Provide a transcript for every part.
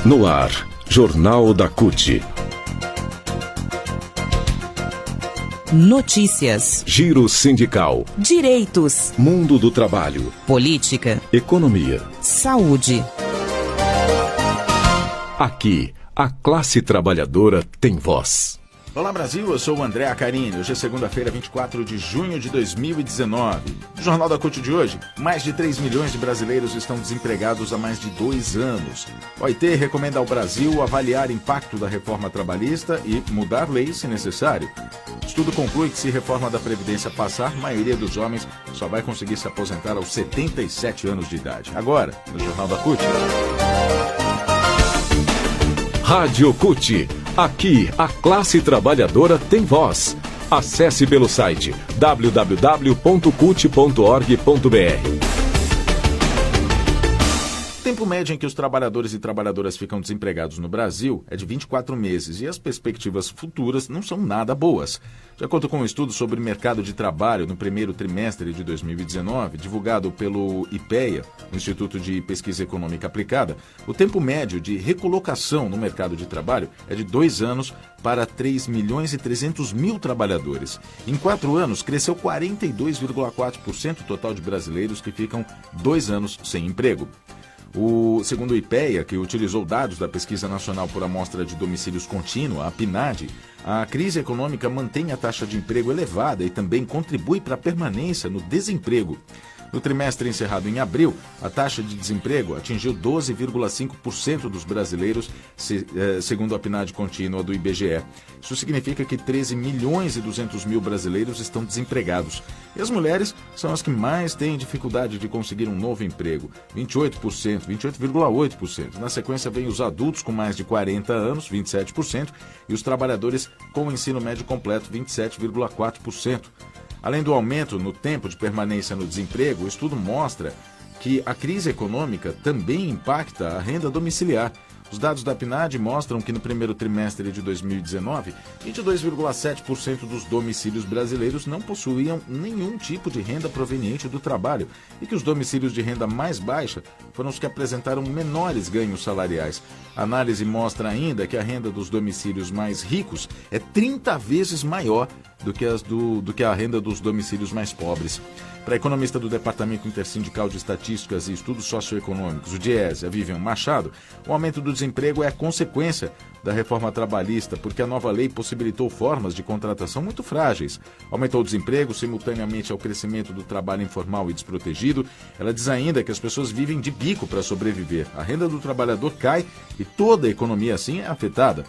No ar, Jornal da CUT. Notícias, Giro sindical, direitos, mundo do trabalho, política, economia, saúde. Aqui, a classe trabalhadora tem voz. Olá Brasil, eu sou o André Acarini. Hoje é segunda-feira, 24 de junho de 2019. No Jornal da CUT de hoje, mais de 3 milhões de brasileiros estão desempregados há mais de 2 anos. O OIT recomenda ao Brasil avaliar impacto da reforma trabalhista e mudar leis se necessário. O estudo conclui que se reforma da Previdência passar, a maioria dos homens só vai conseguir se aposentar aos 77 anos de idade. Agora, no Jornal da CUT. Rádio CUT. Aqui, a classe trabalhadora tem voz. Acesse pelo site www.cut.org.br. O tempo médio em que os trabalhadores e trabalhadoras ficam desempregados no Brasil é de 24 meses e as perspectivas futuras não são nada boas. De acordo com um estudo sobre mercado de trabalho no primeiro trimestre de 2019, divulgado pelo IPEA, Instituto de Pesquisa Econômica Aplicada, o tempo médio de recolocação no mercado de trabalho é de 2 anos para 3 milhões e 300 mil trabalhadores. Em 4 anos, cresceu 42,4% o total de brasileiros que ficam 2 anos sem emprego. Segundo o IPEA, que utilizou dados da Pesquisa Nacional por Amostra de Domicílios Contínua, a PNAD, a crise econômica mantém a taxa de emprego elevada e também contribui para a permanência no desemprego. No trimestre encerrado em abril, a taxa de desemprego atingiu 12,5% dos brasileiros, segundo a PNAD contínua do IBGE. Isso significa que 13 milhões e 200 mil brasileiros estão desempregados. E as mulheres são as que mais têm dificuldade de conseguir um novo emprego, 28%, 28,8%. Na sequência, vem os adultos com mais de 40 anos, 27%, e os trabalhadores com o ensino médio completo, 27,4%. Além do aumento no tempo de permanência no desemprego, o estudo mostra que a crise econômica também impacta a renda domiciliar. Os dados da PNAD mostram que no primeiro trimestre de 2019, 22,7% dos domicílios brasileiros não possuíam nenhum tipo de renda proveniente do trabalho e que os domicílios de renda mais baixa foram os que apresentaram menores ganhos salariais. A análise mostra ainda que a renda dos domicílios mais ricos é 30 vezes maior do que a renda dos domicílios mais pobres. Para a economista do Departamento Intersindical de Estatísticas e Estudos Socioeconômicos, o DIESE, a Vivian Machado, o aumento do desemprego é a consequência da reforma trabalhista, porque a nova lei possibilitou formas de contratação muito frágeis. Aumentou o desemprego simultaneamente ao crescimento do trabalho informal e desprotegido. Ela diz ainda que as pessoas vivem de bico para sobreviver. A renda do trabalhador cai e toda a economia assim é afetada.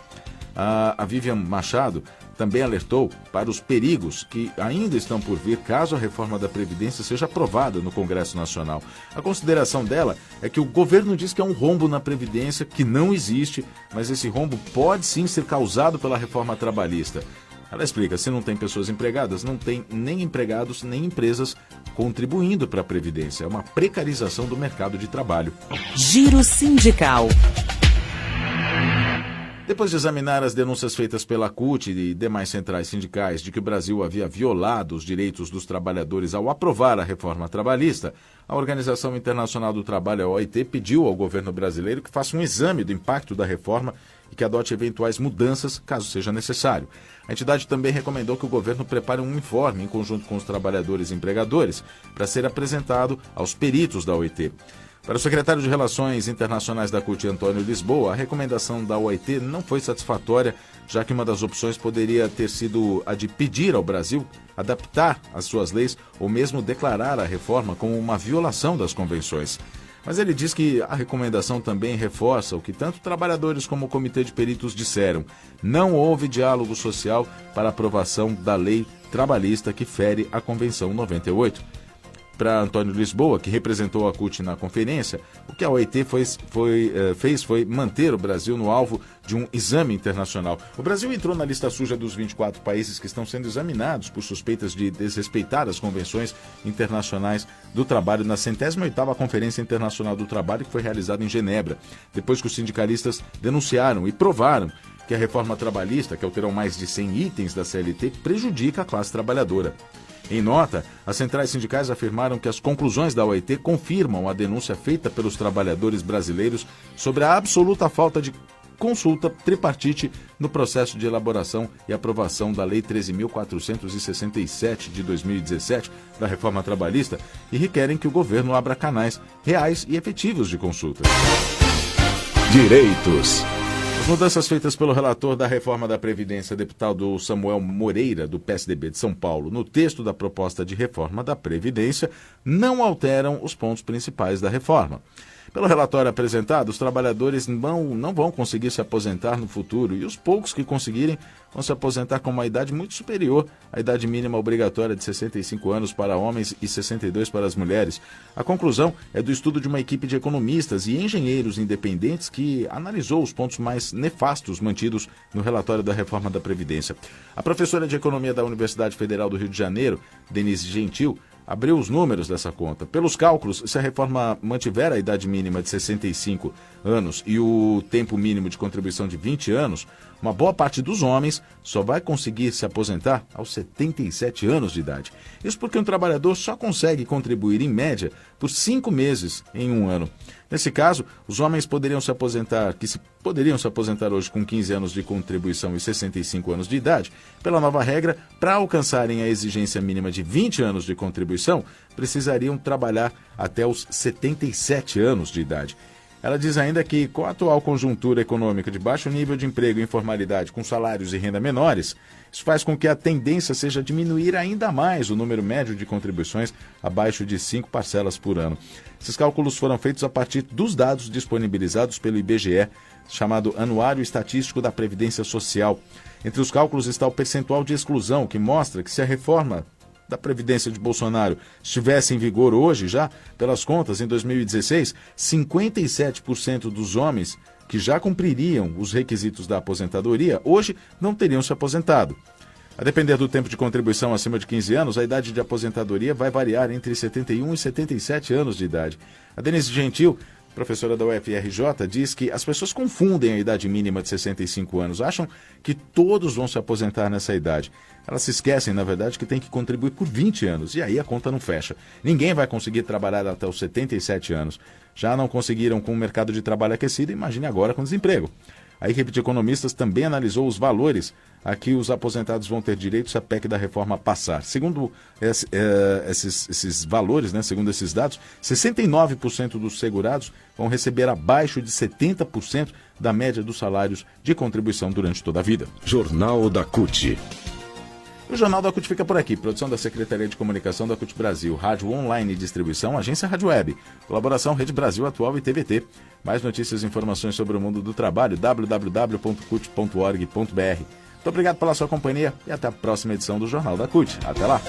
A Vivian Machado também alertou para os perigos que ainda estão por vir caso a reforma da Previdência seja aprovada no Congresso Nacional. A consideração dela é que o governo diz que é um rombo na Previdência, que não existe, mas esse rombo pode sim ser causado pela reforma trabalhista. Ela explica, se não tem pessoas empregadas, não tem nem empregados, nem empresas contribuindo para a Previdência. É uma precarização do mercado de trabalho. Giro sindical. Depois de examinar as denúncias feitas pela CUT e demais centrais sindicais de que o Brasil havia violado os direitos dos trabalhadores ao aprovar a reforma trabalhista, a Organização Internacional do Trabalho, a OIT, pediu ao governo brasileiro que faça um exame do impacto da reforma e que adote eventuais mudanças, caso seja necessário. A entidade também recomendou que o governo prepare um informe em conjunto com os trabalhadores e empregadores para ser apresentado aos peritos da OIT. Para o secretário de Relações Internacionais da CUT, Antônio Lisboa, a recomendação da OIT não foi satisfatória, já que uma das opções poderia ter sido a de pedir ao Brasil adaptar as suas leis ou mesmo declarar a reforma como uma violação das convenções. Mas ele diz que a recomendação também reforça o que tanto trabalhadores como o Comitê de Peritos disseram. Não houve diálogo social para a aprovação da lei trabalhista que fere a Convenção 98. Para Antônio Lisboa, que representou a CUT na conferência, o que a OIT fez foi manter o Brasil no alvo de um exame internacional. O Brasil entrou na lista suja dos 24 países que estão sendo examinados por suspeitas de desrespeitar as convenções internacionais do trabalho na 108ª Conferência Internacional do Trabalho, que foi realizada em Genebra, depois que os sindicalistas denunciaram e provaram que a reforma trabalhista, que alterou mais de 100 itens da CLT, prejudica a classe trabalhadora. Em nota, as centrais sindicais afirmaram que as conclusões da OIT confirmam a denúncia feita pelos trabalhadores brasileiros sobre a absoluta falta de consulta tripartite no processo de elaboração e aprovação da Lei 13.467 de 2017 da reforma trabalhista e requerem que o governo abra canais reais e efetivos de consulta. Direitos. As mudanças feitas pelo relator da reforma da Previdência, deputado Samuel Moreira, do PSDB de São Paulo, no texto da proposta de reforma da Previdência, não alteram os pontos principais da reforma. Pelo relatório apresentado, os trabalhadores não vão conseguir se aposentar no futuro e os poucos que conseguirem vão se aposentar com uma idade muito superior à idade mínima obrigatória de 65 anos para homens e 62 para as mulheres. A conclusão é do estudo de uma equipe de economistas e engenheiros independentes que analisou os pontos mais nefastos mantidos no relatório da reforma da Previdência. A professora de Economia da Universidade Federal do Rio de Janeiro, Denise Gentil, abriu os números dessa conta. Pelos cálculos, se a reforma mantiver a idade mínima de 65 anos e o tempo mínimo de contribuição de 20 anos, uma boa parte dos homens só vai conseguir se aposentar aos 77 anos de idade. Isso porque um trabalhador só consegue contribuir, em média, por 5 meses em um ano. Nesse caso, os homens poderiam se aposentar hoje com 15 anos de contribuição e 65 anos de idade. Pela nova regra, para alcançarem a exigência mínima de 20 anos de contribuição, precisariam trabalhar até os 77 anos de idade. Ela diz ainda que, com a atual conjuntura econômica de baixo nível de emprego e informalidade com salários e renda menores, isso faz com que a tendência seja diminuir ainda mais o número médio de contribuições abaixo de 5 parcelas por ano. Esses cálculos foram feitos a partir dos dados disponibilizados pelo IBGE, chamado Anuário Estatístico da Previdência Social. Entre os cálculos está o percentual de exclusão, que mostra que se a reforma da Previdência de Bolsonaro estivesse em vigor hoje já, pelas contas, em 2016, 57% dos homens que já cumpririam os requisitos da aposentadoria, hoje não teriam se aposentado. A depender do tempo de contribuição acima de 15 anos, a idade de aposentadoria vai variar entre 71 e 77 anos de idade. A Denise Gentil, professora da UFRJ, diz que as pessoas confundem a idade mínima de 65 anos, acham que todos vão se aposentar nessa idade. Elas se esquecem, na verdade, que tem que contribuir por 20 anos, e aí a conta não fecha. Ninguém vai conseguir trabalhar até os 77 anos. Já não conseguiram com o mercado de trabalho aquecido, imagine agora com desemprego. A equipe de economistas também analisou os valores a que os aposentados vão ter direito se a PEC da reforma passar. Segundo esses valores, segundo esses dados, 69% dos segurados vão receber abaixo de 70% da média dos salários de contribuição durante toda a vida. Jornal da CUT. O Jornal da CUT fica por aqui. Produção da Secretaria de Comunicação da CUT Brasil, Rádio Online e Distribuição, Agência Rádio Web. Colaboração Rede Brasil Atual e TVT. Mais notícias e informações sobre o mundo do trabalho, www.cut.org.br. Muito obrigado pela sua companhia e até a próxima edição do Jornal da CUT. Até lá!